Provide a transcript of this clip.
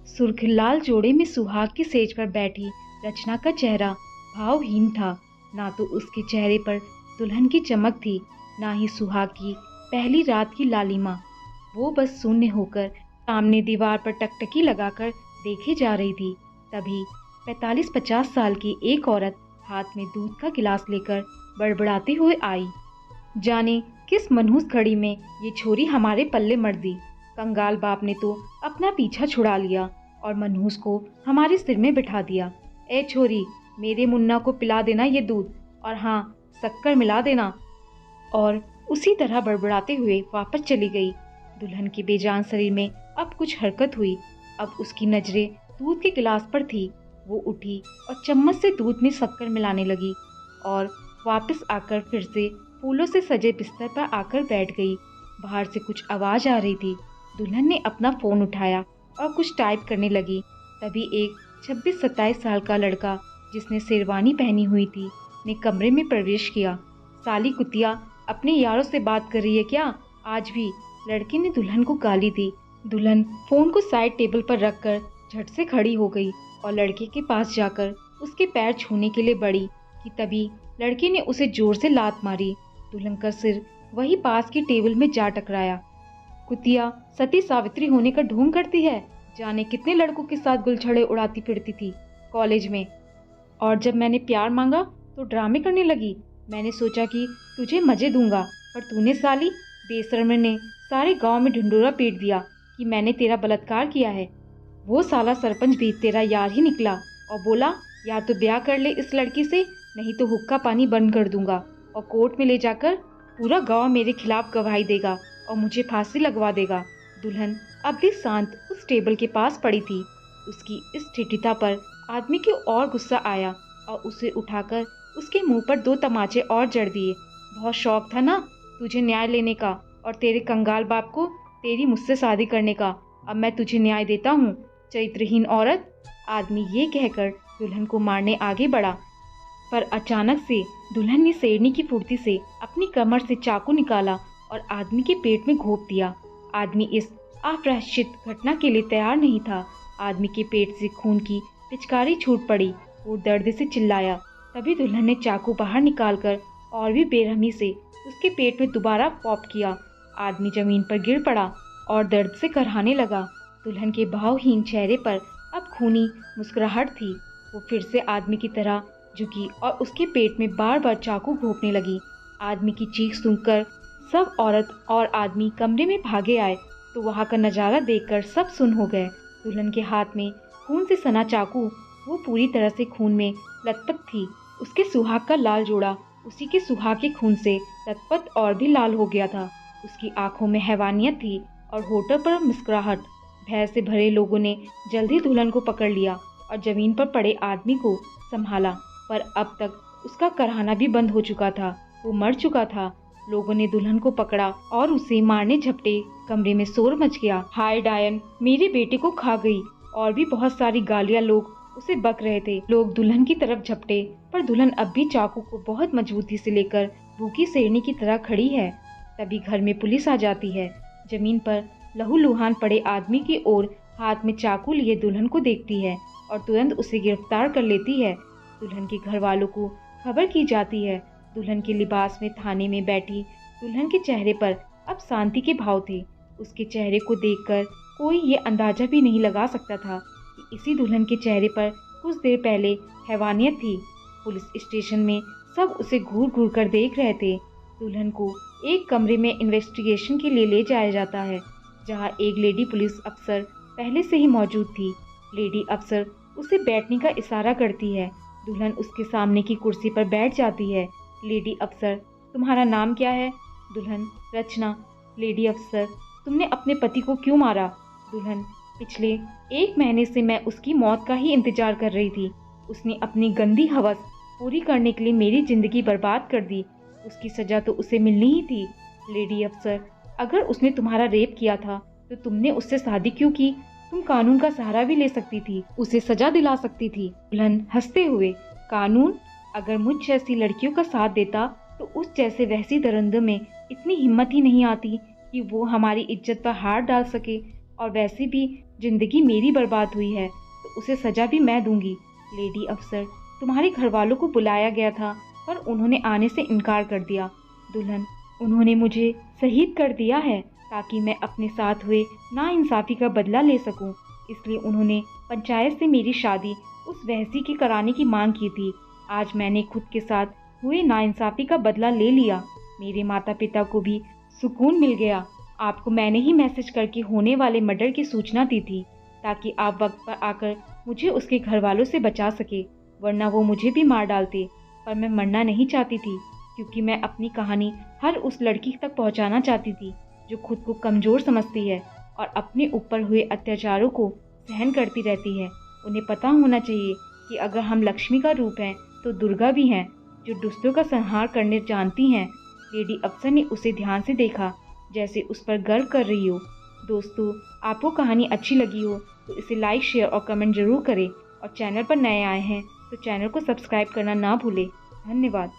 सुर्खलाल जोड़े में सुहाग की सेज पर बैठी रचना का चेहरा भावहीन था। ना तो उसके चेहरे पर दुल्हन की चमक थी, ना ही सुहाग की पहली रात की लालिमा। वो बस शून्य होकर सामने दीवार पर टकटकी लगाकर देखे जा रही थी। तभी 45-50 साल की एक औरत हाथ में दूध का गिलास लेकर बड़बड़ाते हुए आई। जाने किस मनहूस घड़ी में ये छोरी हमारे पल्ले मर दी। कंगाल बाप ने तो अपना पीछा छुड़ा लिया और मनहूस को हमारे सिर में बिठा दिया। ए छोरी, मेरे मुन्ना को पिला देना ये दूध, और हाँ, शक्कर मिला देना। और उसी तरह बड़बड़ाते हुए वापस चली गई। दुल्हन के बेजान शरीर में अब कुछ हरकत हुई। अब उसकी नजरें दूध के गिलास पर थी। वो उठी और चम्मच से दूध में शक्कर मिलाने लगी और वापस आकर फिर से फूलों से सजे बिस्तर पर आकर बैठ गई। बाहर से कुछ आवाज आ रही थी। दुल्हन ने अपना फोन उठाया और कुछ टाइप करने लगी। तभी एक 26-27 साल का लड़का, जिसने शेरवानी पहनी हुई थी, ने कमरे में प्रवेश किया। साली कुतिया, अपने यारों से बात कर रही है क्या आज भी? लड़के ने दुल्हन को गाली दी। दुल्हन फोन को साइड टेबल पर रखकर झट से खड़ी हो गई और लड़के के पास जाकर उसके पैर छूने के लिए बढ़ी कि तभी लड़के ने उसे जोर से लात मारी। दुल्हन का सिर वही पास की टेबल में जा टकराया। कुतिया सती सावित्री होने का ढोंग करती है। जाने कितने लड़कों के साथ गुलछड़े उड़ाती फिरती थी कॉलेज में, और जब मैंने प्यार मांगा तो ड्रामे करने लगी। मैंने सोचा कि तुझे मजे दूंगा, पर तूने साली बेशर्म ने सारे गांव में ढिंडोरा पीट दिया कि मैंने तेरा बलात्कार किया है। वो साला सरपंच भी तेरा यार ही निकला और बोला, या तो ब्याह कर ले इस लड़की से, नहीं तो हुक्का पानी बंद कर दूंगा और कोर्ट में ले जाकर पूरा गांव मेरे खिलाफ गवाही देगा और मुझे फांसी लगवा देगा। दुल्हन अब भी शांत उस टेबल के पास पड़ी थी। उसकी इस ठिठिता पर आदमी को और गुस्सा आया और उसे उठाकर उसके मुंह पर 2 तमाचे और जड़ दिए। बहुत शौक था ना तुझे न्याय लेने का और तेरे कंगाल बाप को तेरी मुझसे शादी करने का। अब मैं तुझे न्याय देता हूँ, चरित्रहीन औरत। आदमी ये कहकर दुल्हन को मारने आगे बढ़ा, पर अचानक से दुल्हन ने शेरनी की फुर्ती से अपनी कमर से चाकू निकाला और आदमी के पेट में घोंप दिया। आदमी इस अप्रत्याशित घटना के लिए तैयार नहीं था। आदमी के पेट से खून की पिचकारी छूट पड़ी। वो दर्द से चिल्लाया। तभी दुल्हन ने चाकू बाहर निकालकर और भी बेरहमी से उसके पेट में दोबारा पॉप किया। आदमी जमीन पर गिर पड़ा और दर्द से करहाने लगा। दुल्हन के भावहीन चेहरे पर अब खूनी मुस्कुराहट थी। वो फिर से आदमी की तरह झुकी और उसके पेट में बार बार चाकू घोंपने लगी। आदमी की चीख सुनकर सब औरत और आदमी कमरे में भागे आए तो वहाँ का नज़ारा देखकर सब सुन्न हो गए। दुल्हन के हाथ में खून से सना चाकू, वो पूरी तरह से खून में लथपथ थी। उसके सुहाग का लाल जोड़ा उसी के सुहाग के खून से लथपथ और भी लाल हो गया था। उसकी आंखों में हैवानियत थी और होठों पर मुस्कुराहट। भय से भरे लोगों ने जल्दी दुल्हन को पकड़ लिया और जमीन पर पड़े आदमी को संभाला, पर अब तक उसका करहाना भी बंद हो चुका था। वो मर चुका था। लोगों ने दुल्हन को पकड़ा और उसे मारने झपटे। कमरे में शोर मच गया। हाय डायन, मेरे बेटे को खा गई। और भी बहुत सारी गालियां लोग उसे बक रहे थे। लोग दुल्हन की तरफ झपटे, पर दुल्हन अब भी चाकू को बहुत मजबूती से लेकर भूखी शेरनी की तरह खड़ी है। तभी घर में पुलिस आ जाती है। जमीन पर लहूलुहान पड़े आदमी की ओर हाथ में चाकू लिए दुल्हन को देखती है और तुरंत उसे गिरफ्तार कर लेती है। दुल्हन के घर वालों को खबर की जाती है। दुल्हन के लिबास में थाने में बैठी दुल्हन के चेहरे पर अब शांति के भाव थे। उसके चेहरे को देखकर कोई ये अंदाजा भी नहीं लगा सकता था कि इसी दुल्हन के चेहरे पर कुछ देर पहले हैवानियत थी। पुलिस स्टेशन में सब उसे घूर घूर कर देख रहे थे। दुल्हन को एक कमरे में इन्वेस्टिगेशन के लिए ले जाया जाता है, जहां एक लेडी पुलिस अफसर पहले से ही मौजूद थी। लेडी अफसर उसे बैठने का इशारा करती है। दुल्हन उसके सामने की कुर्सी पर बैठ जाती है। लेडी अफसर, तुम्हारा नाम क्या है? दुल्हन, रचना। लेडी अफसर, तुमने अपने पति को क्यों मारा? दुल्हन, पिछले 1 महीने से मैं उसकी मौत का ही इंतजार कर रही थी। उसने अपनी गंदी हवस पूरी करने के लिए मेरी जिंदगी बर्बाद कर दी। उसकी सजा तो उसे मिलनी ही थी। लेडी अफसर, अगर उसने तुम्हारा रेप किया था तो तुमने उससे शादी क्यों की? तुम कानून का सहारा भी ले सकती थी, उसे सजा दिला सकती थी। दुल्हन हंसते हुए, कानून? अगर मुझ जैसी लड़कियों का साथ देता तो उस जैसे वहसी दरिंदे में इतनी हिम्मत ही नहीं आती कि वो हमारी इज्जत पर हाथ डाल सके। और वैसे भी जिंदगी मेरी बर्बाद हुई है तो उसे सजा भी मैं दूंगी। लेडी अफसर, तुम्हारे घर वालों को बुलाया गया था पर उन्होंने आने से इनकार कर दिया। दुल्हन, उन्होंने मुझे शहीद कर दिया है ताकि मैं अपने साथ हुए नाइंसाफ़ी का बदला ले सकूं। इसलिए उन्होंने पंचायत से मेरी शादी उस वहसी के कराने की मांग की थी। आज मैंने खुद के साथ हुए नाइंसाफ़ी का बदला ले लिया। मेरे माता पिता को भी सुकून मिल गया। आपको मैंने ही मैसेज करके होने वाले मर्डर की सूचना दी थी ताकि आप वक्त पर आकर मुझे उसके घर वालों से बचा सके, वरना वो मुझे भी मार डालते। पर मैं मरना नहीं चाहती थी क्योंकि मैं अपनी कहानी हर उस लड़की तक पहुंचाना चाहती थी जो खुद को कमज़ोर समझती है और अपने ऊपर हुए अत्याचारों को सहन करती रहती है। उन्हें पता होना चाहिए कि अगर हम लक्ष्मी का रूप हैं तो दुर्गा भी हैं, जो दुष्टों का संहार करने जानती हैं। लेडी अफसर ने उसे ध्यान से देखा, जैसे उस पर गर्व कर रही हो। दोस्तों, आपको कहानी अच्छी लगी हो तो इसे लाइक, शेयर और कमेंट जरूर करें और चैनल पर नए आए हैं तो चैनल को सब्सक्राइब करना ना भूलें। धन्यवाद।